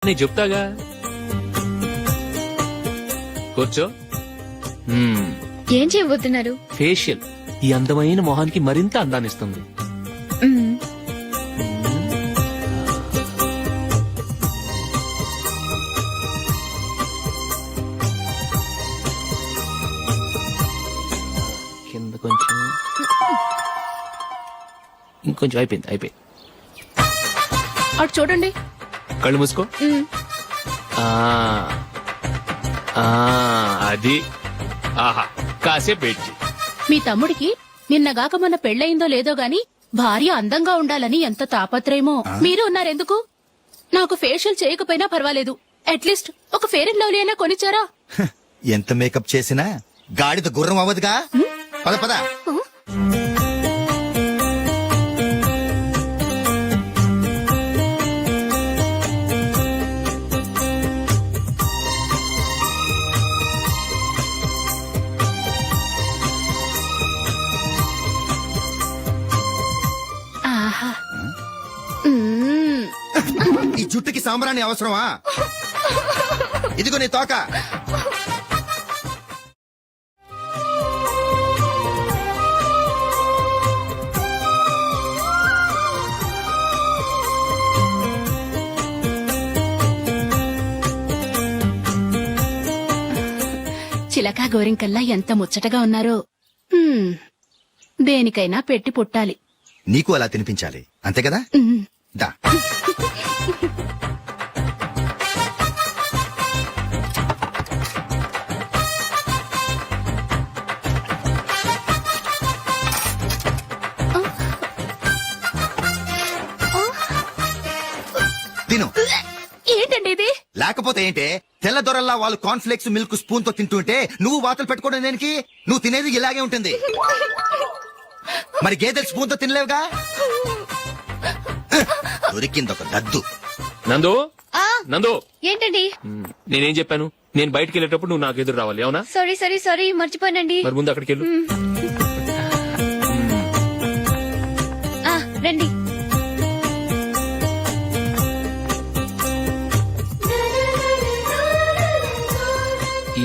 నేను చెప్తాగా. కూర్చో. ఏం చేయబోతున్నారు? ఫేషియల్ ఈ అందమైన మొహానికి మరింత అందాన్నిస్తుంది. కింద కొంచెం, ఇంకొంచెం. అయిపోయింది. అటు చూడండి. కళ్ళు మూసుకో. అది. ఆహా, కాసేపు పెట్టి. మీ తమ్ముడికి నిన్నగాక మొన్న పెళ్లయిందో లేదో గాని భార్య అందంగా ఉండాలని ఎంత తాపత్రయమో. మీరు ఉన్నారెందుకు? నాకు ఫేషియల్ చేయకపోయినా పర్వాలేదు, అట్లీస్ట్ ఒక ఫెయిర్ అండ్ లవ్లీ అయినా కొనిచ్చారా? ఎంత మేకప్ చేసినా గాడిద గుర్రం అవ్వదుగా. పద పద. ఈ జుట్టుకి సాంబ్రాణి అవసరమా? ఇదిగో నీ తోక. చిలకా గోరింకల్లా ఎంత ముచ్చటగా ఉన్నారో. దేనికైనా పెట్టి పుట్టాలి. నీకు అలా తినిపించాలి, అంతే కదా? దా. తిను. ఏంటండి ఇది? లేకపోతే ఏంటే, తెల్ల దొరల్లా వాళ్ళు కార్న్ఫ్లేక్స్ మిల్క్ స్పూన్ తో తింటుంటే నువ్వు వాతలు పెట్టుకోవడం దేనికి? నువ్వు తినేది ఇలాగే ఉంటుంది. మరి గేదెలు స్పూన్ తో తినలేవుగా. దొరికింది ఒక దద్దు. నందు, నందు. ఏంటండి? నేనేం చెప్పాను? నేను బయటికి వెళ్ళేటప్పుడు నువ్వు నాకు ఎదురు రావాలి, అవునా? సారీ మర్చిపోయానండి. మరి ముందు అక్కడికి వెళ్ళు. రండి.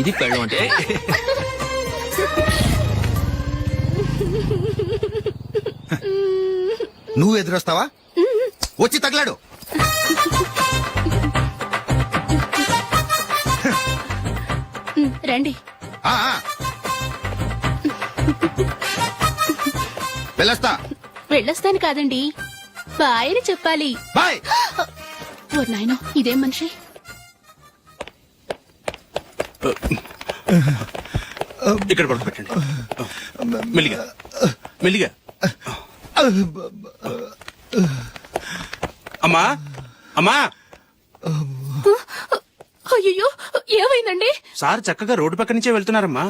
ఇది పెళ్ళం అంటే. నువ్వు ఎదురొస్తావా? వచ్చి తగలాడు. రండి. వెళ్ళొస్తాను కాదండి, బాయ్ అని చెప్పాలి. బాయ్. ఓ నాయనో, ఇదేం మనిషి? ఇక్కడ పడుకోబెట్టండి. మెల్లిగా మెల్లిగా. అమ్మా అమ్మా. అయ్యో, ఏమైందండి? సార్ చక్కగా రోడ్డు పక్క నుంచే వెళ్తున్నారమ్మా.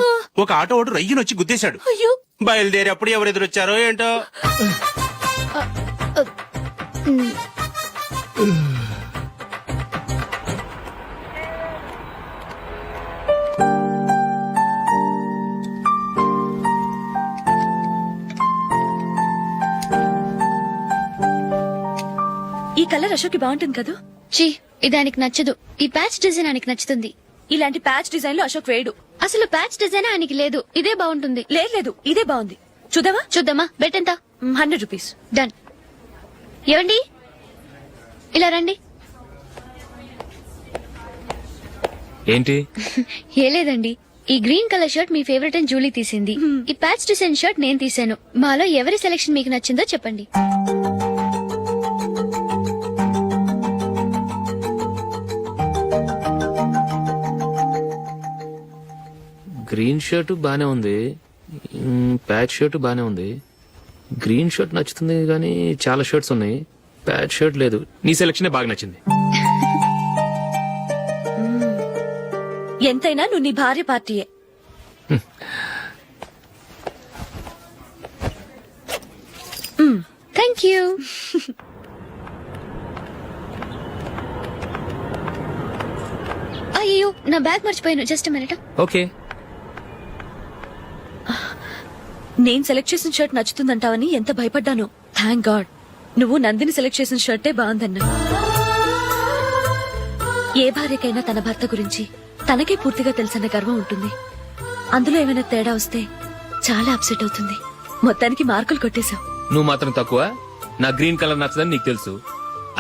ఒక ఆటో ఓడు రయ్యనొచ్చి గుద్దేశాడు. అయ్యో. బయలుదేరి అప్పుడు ఎవరు ఎదురొచ్చారో ఏంటో. ఈ కలర్ అశోక్ కి బాగుంటుంది కదా? చీ, ఇది ఆయనకి నచ్చదు. ఈ ప్యాచ్ డిజైన్ ఆయనకి నచ్చుతుంది. ఇలాంటి ప్యాచ్ డిజైన్ లో అశోక్ వేయడు. అసలు ప్యాచ్ డిజైన్ ఆయనకి లేదు. ఇదే బాగుంటుంది. లేదు, ఇదే బాగుంది. చూద్దామా? బెట్ ఎంత? 100 రూపీస్. డన్. ఏవండి, ఇలా రండి. ఏంటి? ఏ లేదండి, ఈ గ్రీన్ కలర్ షర్ట్ మీ ఫేవరెట్ అని జూలీ తీసింది. ఈ ప్యాచ్ డిజైన్ షర్ట్ నేను తీసాను. మాలో ఎవరి సెలెక్షన్ మీకు నచ్చిందో చెప్పండి. గ్రీన్ షర్ట్ బానే ఉంది, ప్యాచ్ షర్ట్ బానే ఉంది. గ్రీన్ షర్ట్ నచ్చుతుంది కానీ చాలా షర్ట్స్ ఉన్నాయి, ప్యాచ్ షర్ట్ లేదు. నీ సెలెక్షన్ బాగా నచ్చింది. ఎంతైనా నువ్వు నీ భార్య పార్టీయే. Thank you. అయ్యో, నా బ్యాగ్ మర్చిపోయాను. Just minute. ఓకే. నేను సెలెక్ట్ చేసిన షర్ట్ నచ్చుతుందంటావని ఎంత భయపడ్డాను. థ్యాంక్ గాడ్ నువ్వు నందిని సెలెక్ట్ చేసిన షర్టే బాగుందన్నా. ఏ భార్యకైనా తన భర్త గురించి తనకే పూర్తిగా తెలుసన్న గర్వం ఉంటుంది. అందులో ఏమైనా తేడా వస్తే చాలా అప్సెట్ అవుతుంది. మొత్తానికి మార్కులు కొట్టేశావు. నువ్వు మాత్రం తక్కువ. నా గ్రీన్ కలర్ నచ్చదని నీకు తెలుసు,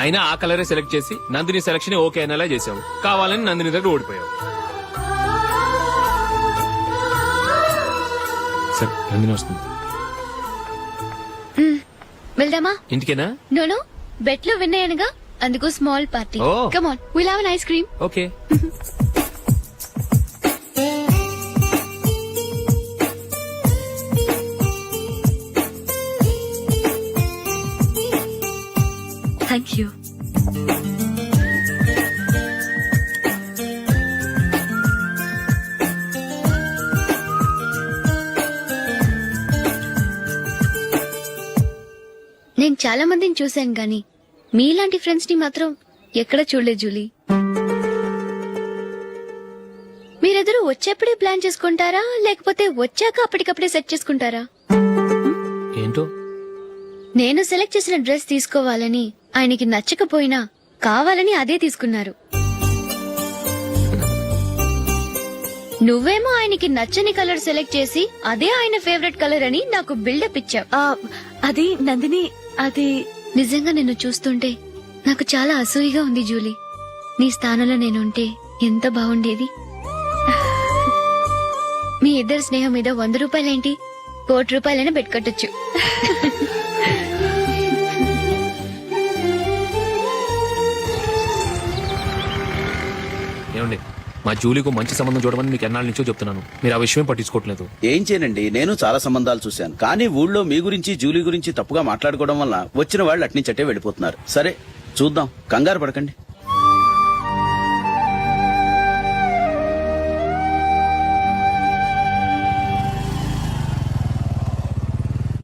అయినా ఆ కలరే సెలెక్ట్ చేసి నందిని సెలక్షన్ ఓకే అనేలా చేసావు. కావాలని నందిని దగ్గర ఓడిపోయావు. సరే, నందిని వస్తుంది. వెళ్దామా? ఇంటికేనా? నోను, బెట్ లో విన్ అయ్యానుగా, అందుకు small party. Oh. Come on, will have an ice cream. Okay. Thank you. నేను చాలా మందిని చూశాను గాని మీలాంటి ఫ్రెండ్స్ ని మాత్రం ఎక్కడ చూడలేదు జూలీ. మీరెదరూ వచ్చేప్పుడే ప్లాన్ చేసుకుంటారా, లేకపోతే వచ్చాక అప్పటికప్పుడే సెట్ చేసుకుంటారా? ఏంటో నేను సెలెక్ట్ చేసిన డ్రెస్ తీసుకోవాలని ఆయనకి నచ్చకపోయినా కావాలని అదే తీసుకున్నారు. నువ్వేమో ఆయనకి నచ్చని కలర్ సెలెక్ట్ చేసి అదే ఆయన ఫేవరెట్ కలర్ అని నాకు బిల్డప్ ఇచ్చావు. అది నందిని, అది నిజంగా నిన్ను చూస్తుంటే నాకు చాలా అసూయగా ఉంది జూలీ. నీ స్థానంలో నేనుంటే ఎంత బాగుండేది. మీ ఇద్దరు స్నేహం మీద 100 రూపాయలేంటి, 1 కోటి రూపాయలైనా పెట్టుకట్టొచ్చు. ఏమండి, మా జూలీకు మంచి సంబంధం చూడమని మీకు ఎన్నాళ్ళ నుంచో చెప్తున్నాను, మీరు ఆ విషయం పట్టించుకోవట్లేదు. ఏం చేయనండి, నేను చాలా సంబంధాలు చూశాను. కానీ ఊళ్ళో మీ గురించి జూలీ గురించి తప్పుగా మాట్లాడుకోవడం వల్ల వచ్చిన వాళ్ళు అట్నుంచటే వెళ్ళిపోతున్నారు. సరే చూద్దాం, కంగారు పడకండి.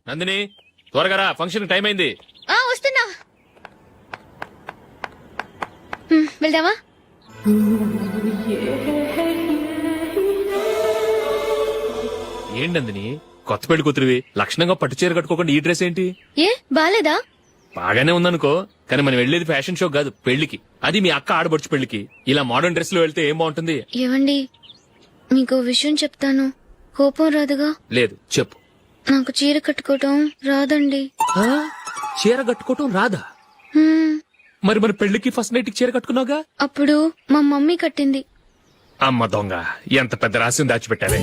నందిని, త్వరగా రా, ఫంక్షన్ టైం అయింది. వస్తున్నా. వెళ్దామా? ఏంటి నందిని, కొత్త పెళ్లి కూతురివి, లక్షణంగా పట్టు చీర కట్టుకోకుండా ఈ డ్రెస్ ఏంటి? ఏ బాలేదా? బాగానే ఉందనుకో, కానీ మనం వెళ్లేది ఫ్యాషన్ షో కాదు, పెళ్లికి. అది మీ అక్క ఆడబడుచు పెళ్లికి. ఇలా మోడర్న్ డ్రెస్ లో వెళ్తే ఏం బాగుంటుంది? ఏవండి, మీకు విషయం చెప్తాను, కోపం రాదుగా? లేదు, చెప్పు. నాకు చీర కట్టుకోవటం రాదండి. చీర కట్టుకోవటం రాదా? హ్మ్, మరి మన పెళ్లికి ఫస్ట్ నైట్ చీర కట్టుకున్నావుగా? అప్పుడు మా మమ్మీ కట్టింది. అమ్మ దొంగ, ఎంత పెద్ద రహస్యం దాచిపెట్టావే.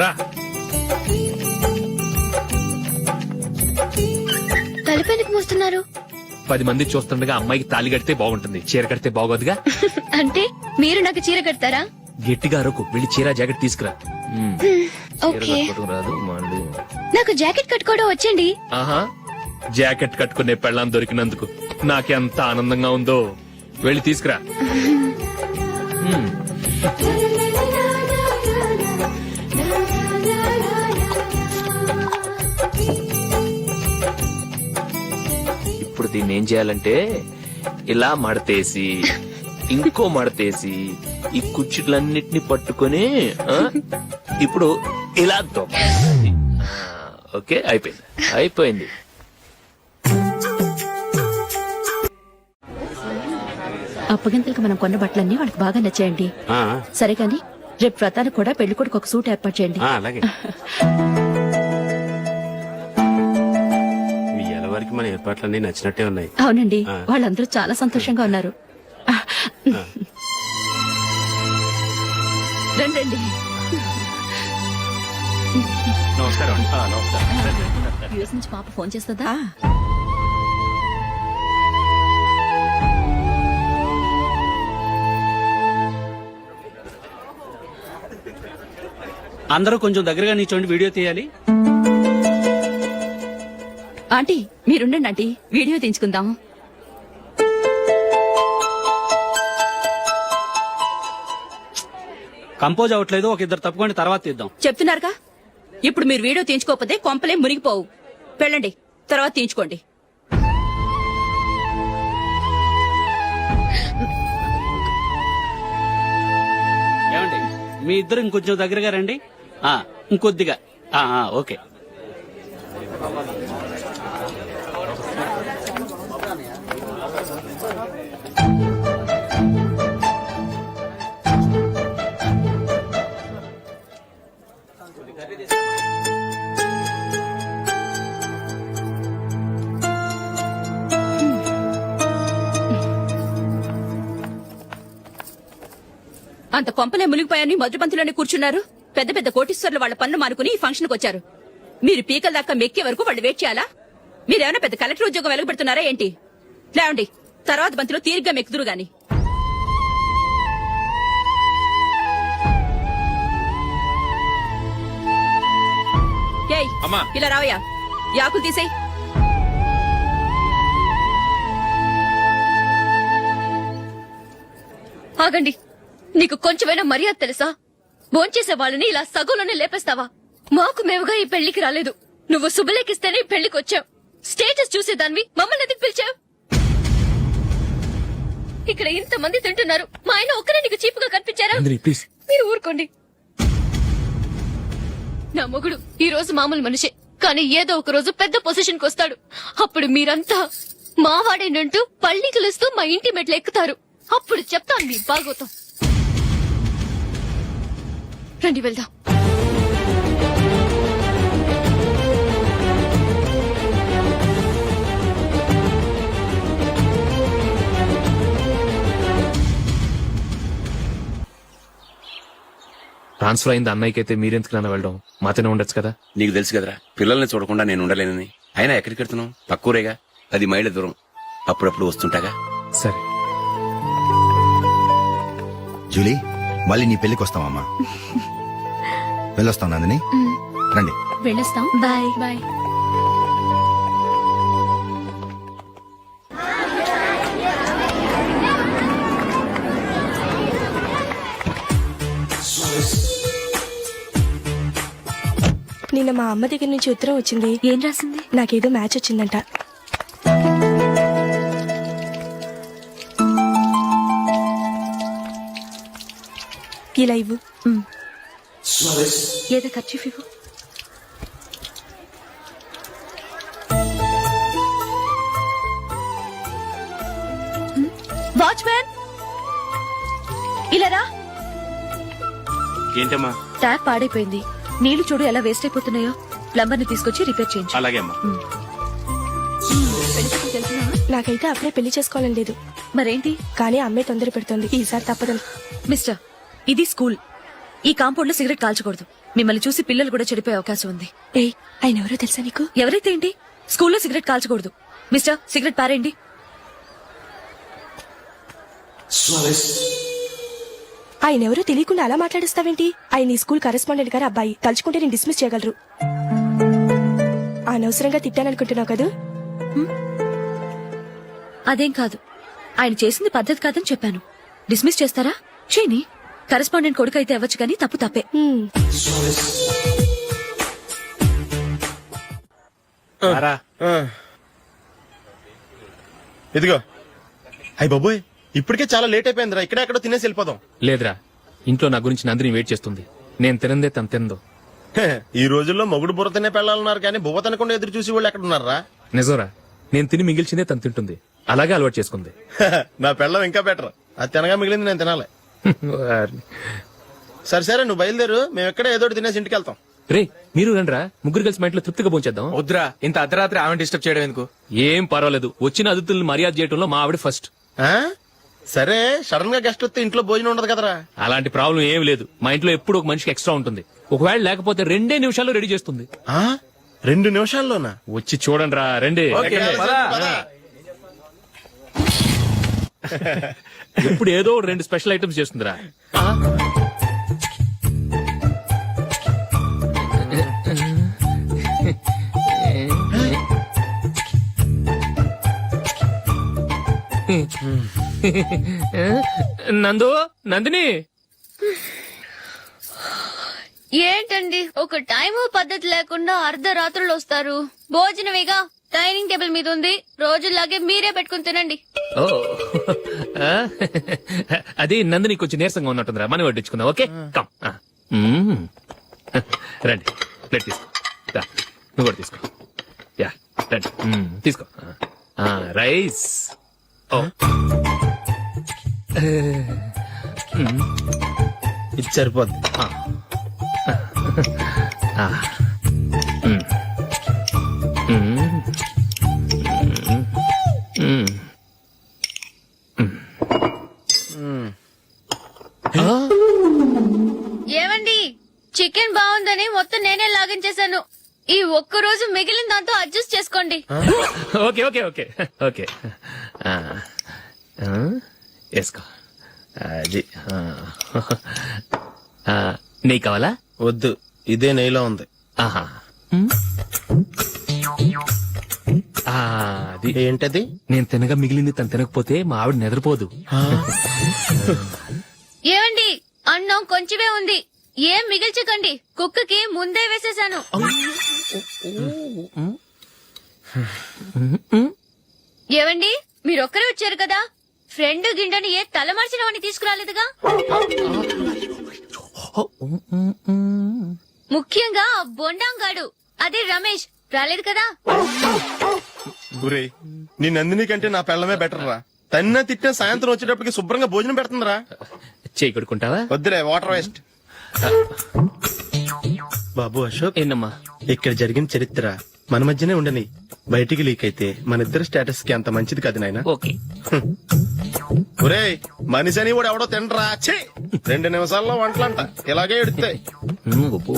రా. తలుపెందుకు మోస్తున్నారు? 10 మంది చూస్తుండగా అమ్మాయికి తాళి కడితే బాగుంటుంది, చీర కడితే బాగోదుగా. అంటే మీరు నాకు చీర కడతారా? గట్టిగా అరకు, వెళ్ళి చీర జాకెట్ తీసుకురా. చీర ఓకే. కట్టుకోవటం రాదు మళ్ళీ. నాకు జాకెట్ కట్టుకోవడం వచ్చండి. ఆహా, జాకెట్ కట్టుకునే పెళ్ళాం దొరికినందుకు నాకెంత ఆనందంగా ఉందో. వెళ్ళి తీసుకురా. ఇప్పుడు దీన్ని ఏం చేయాలంటే, ఇలా మడతేసి ఇంకో మడతేసి ఈ కుర్చీలన్నిటిని పట్టుకొని ఇప్పుడు ఇలా దొక్కాలి. ఓకే, అయిపోయింది అయిపోయింది. అప్పగింతలకు మనం కొన్న బట్టలన్నీ వాళ్ళకి బాగా నచ్చాయండి. సరే కానీ రేపు వ్రతానికి కూడా పెళ్లి కొడుకు ఒక సూట్ ఏర్పాటు చేయండి. అలాగే. మీ ఎలవరికి మన ఏర్పాట్లన్నీ నచ్చినట్టే ఉన్నాయి. అవునండి, వాళ్ళందరూ చాలా సంతోషంగా ఉన్నారు. రండి. నమస్కారం. నమస్కారం. యూఎస్ నుంచి పాప ఫోన్ చేస్తుందా? అందరూ కొంచెం దగ్గరగా నిల్చోండి, వీడియో తీయాలి. ఆంటీ మీరుండండి ఆంటీ, వీడియో తీయించుకుందాం. కంపోజ్ అవ్వట్లేదు, ఒక ఇద్దరు తప్పుకొని తర్వాత తీద్దాం. చెప్తున్నారుగా, ఇప్పుడు మీరు వీడియో తీయించుకోకపోతే కొంపలే మునిగిపోవు. వెళ్ళండి, తర్వాత తీయించుకోండి. ఏమండి, మీ ఇద్దరు ఇంకొంచెం దగ్గరగా రండి. ఇంకొద్దిగా. ఓకే. అంత కొంపలే మునిగిపోయాని మొదటి పంతులోనే కూర్చున్నారు. పెద్ద పెద్ద కోటీశ్వర్లు వాళ్ళ పన్ను మానుకుని ఈ ఫంక్షన్ కు వచ్చారు. మీరు పీకల దాకా మెక్కే వరకు వాళ్ళు వెయిట్ చేయాలా? మీరేమైనా పెద్ద కలెక్టర్ ఉద్యోగం వెలగబెడుతున్నారా ఏంటి? లేవండి, తర్వాత బంతిలో తీరిగ్గా మెక్కుదురు గాని. ఏయ్, అమ్మా. ఇలా రావయ్యా, యాకులు తీసేయ్. ఆగండి, నీకు కొంచెమైనా మర్యాద తెలుసా? భోంచేసే వాళ్ళని ఇలా సగంలోనే లేపేస్తావా? మాకు మేముగా ఈ పెళ్లికి రాలేదు. నువ్వు శుభలేఖిస్తేనే ఈ పెళ్లికి వచ్చావు. స్టేటస్ చూసేదాన్ని మమ్మల్ని ఎందుకు పిలిచావు? ఇక్కడ ఇంతమంది తింటున్నారు, మా ఆయన ఒక్కరే నీకు చీపుగా కనిపించారా? ప్లీజ్. మీరు ఊరుకోండి. నా మొగుడు ఈ రోజు మామూలు మనిషే, కానీ ఏదో ఒక రోజు పెద్ద పొజిషన్ కి వస్తాడు. అప్పుడు మీరంతా మావాడేనంటూ పళ్ళి కలుస్తూ మా ఇంటి మెట్లు ఎక్కుతారు. అప్పుడు చెప్తాను మీ బాగోతం. రండి వెళ్దాం. ట్రాన్స్ఫర్ అయింది అన్నయ్యకి అయితే మీరెందుకు నాన్న వెళ్ళడం? మాతోనే ఉండొచ్చు కదా. నీకు తెలుసు కదరా, పిల్లల్ని చూడకుండా నేను ఉండలేనని. అయినా ఎక్కడికి వెళ్తున్నావు? పక్కూరేగా, 10 మైళ్ళ దూరం. అప్పుడప్పుడు వస్తుంటాగా. సరే. జూలీ, మళ్ళీ నీ పెళ్లికి వస్తామమ్మా. వెళ్ళొస్తాం నందిని, రండి. వెళ్ళొస్తాం. బాయ్. బాయ్. నిన్న మా అమ్మ దగ్గర నుంచి ఉత్తరం వచ్చింది. ఏం రాసింది? నాకేదో మ్యాచ్ వచ్చిందంట. ఇలా ఇవ్వు. ఏదో ఖర్చు ఇవ్వు. వాచ్మ్యాన్, ఇలా రా. ఏంటమ్మా? ట్యాప్ పాడైపోయింది. నీళ్లు చూడు ఎలా వేస్ట్ అయిపోతున్నాయో. ప్లంబర్ ని తీసుకొచ్చి రిపేర్ చేయించు. అలాగే అమ్మా. నాకైతే అప్పుడే పెళ్లి చేసుకోవాలని లేదు, మరేంటి? కానీ అమ్మే తొందర పెడుతోంది. ఈసారి తప్పదని. మిస్టర్, ఇది స్కూల్. ఈ కాంపౌండ్ లో సిగరెట్ కాల్చకూడదు. మిమ్మల్ని చూసి పిల్లలు కూడా చెడిపోయే అవకాశం ఉంది. ఏయ్, ఆయన ఎవరో తెలుసా నీకు? ఎవరైతే ఏంటి, స్కూల్లో సిగరెట్ కాల్చకూడదు. మిస్టర్, సిగరెట్ పారేయండి. ఆయన ఎవరో తెలియకుండా అలా మాట్లాడిస్తావేంటి? ఆయన ఈ స్కూల్ కరెస్పాండెంట్ గారు అబ్బాయి. తలుచుకుంటే నేను డిస్మిస్ చేయగలరు. అనవసరంగా తిట్టాననుకుంటున్నావు కదా? అదేం కాదు, ఆయన చేసింది పద్ధతి కాదని చెప్పాను. డిస్మిస్ చేస్తారా? చేయని. కరెస్పాండెంట్ కొడుకు అయితే అవ్వచ్చు, కానీ తప్పు తప్పే. ఇదిగో. అయ్య బాబోయ్, ఇప్పటికే చాలా లేట్ అయిపోయిందిరా. ఇక్కడెక్కడో తినేసి వెళ్ళిపోదాం. లేదురా, ఇంట్లో నా గురించి నందిని వెయిట్ చేస్తుంది. నేను తినందే తను తిందో. ఈ రోజుల్లో మొగుడు బుర్ర తినే పెళ్ళాలన్నారు, కానీ బువ్వ తినకుండా ఎదురు చూసి వాళ్ళు ఎక్కడ ఉన్నారా? నిజంరా, నేను తిని మిగిల్చిందే తను తింటుంది. అలాగే అలవాటు చేసుకుంది. నా పెళ్ళం ఇంకా బెటర్. అది తినగా మిగిలింది నేను తినాలి. సరే సరే, నువ్వు బయలుదేరు. మేము ఎక్కడ ఏదో ఒకటి తినేసి ఇంటికి వెళ్తాం. రే, మీరు రండిరా, ముగ్గురు కలిసి మా ఇంట్లో తృప్తిగా పోంచేద్దాం. వద్దురా, ఇంత అర్ధరాత్రి ఆమె డిస్టర్బ్ చేయడం ఎందుకు? ఏం పర్వాలేదు, వచ్చిన అతిథులను మర్యాద చేయడంలో మా ఆవిడ ఫస్ట్. ఆ? సరే, సడన్ గా గెస్ట్ వస్తే ఇంట్లో భోజనం ఉండదు కదరా. అలాంటి ప్రాబ్లం ఏం లేదు. మా ఇంట్లో ఎప్పుడు ఒక మనిషికి ఎక్స్ట్రా ఉంటుంది. ఒకవేళ లేకపోతే 2 నిమిషాల్లో రెడీ చేస్తుంది. 2 నిమిషాల్లోనా? వచ్చి చూడండి రా, రండి. ఇప్పుడు ఏదో 2 స్పెషల్ ఐటమ్స్ చేస్తుందిరా. నందు, నందిని. ఏంటండి ఒక టైము పద్ధతి లేకుండా అర్ధరాత్రులు వస్తారు? భోజనమేగా డైనింగ్ టేబుల్ మీద ఉంది, రోజుల్లాగే మీరే పెట్టుకుని తినండి. ఓ, అది నందిని కొంచెం నీరసంగా ఉన్నట్టుందిరా, మనం వడ్డించుకుందాం. Okay, come. రండి, ప్లేట్ తీసుకో. రా, నువ్వు కూడా తీసుకో. యా, రండి, తీసుకో. రైస్. ఓ, ఇది సరిపోద్ది. ఏమండి చికెన్ బాగుందని మొత్తం నేనే లాగించేశాను. ఈ ఒక్క రోజు మిగిలిన దాంతో అడ్జస్ట్ చేసుకోండి. ఓకే ఓకే ఓకే ఓకే వేసుకో అది నెయ్యి కావాలా? వద్దు, ఇదే నెయ్యిలో ఉంది. ఆహా అది ఏంటది? నేను తినగా మిగిలింది తను తినకపోతే మా ఆవిడ నిద్రపోదు. ఏమండి అన్నం కొంచెమే ఉంది, ఏం మిగిల్చకండి. కుక్కకి ముందే వేసేశాను. ఏవండి మీరొక్కరే వచ్చారు కదా, ఫ్రెండ్ గిండెని ఏ తలమార్చిన వాడిని తీసుకురాలేదుగా? ముఖ్యంగా ఆ బొండాంగాడు అదే రమేష్ రాలేదు కదా? గురే, నీ నందిని కంటే నా పెళ్ళమే బెటర్ రా. తన్న తిట్టిన సాయంత్రం వచ్చేటప్పటికి శుభ్రంగా భోజనం పెడుతుందిరా. చేయి కొడుకుంటావా? వద్దులే, వాటర్ వేస్ట్. బాబు అశోక్, ఏంటమ్మా? ఇక్కడ జరిగిన చరిత్ర మన మధ్యనే ఉండని, బయటికి లీక్ అయితే మన ఇద్దరు స్టేటస్ కి అంత మంచిది కాదు నాయన. ఓకే ఒరే, మనిషి అని కూడా ఎవడో తినరా. 2 నిమిషాల్లో వంటలంట ఇలాగే ఎడితే. అబ్బో.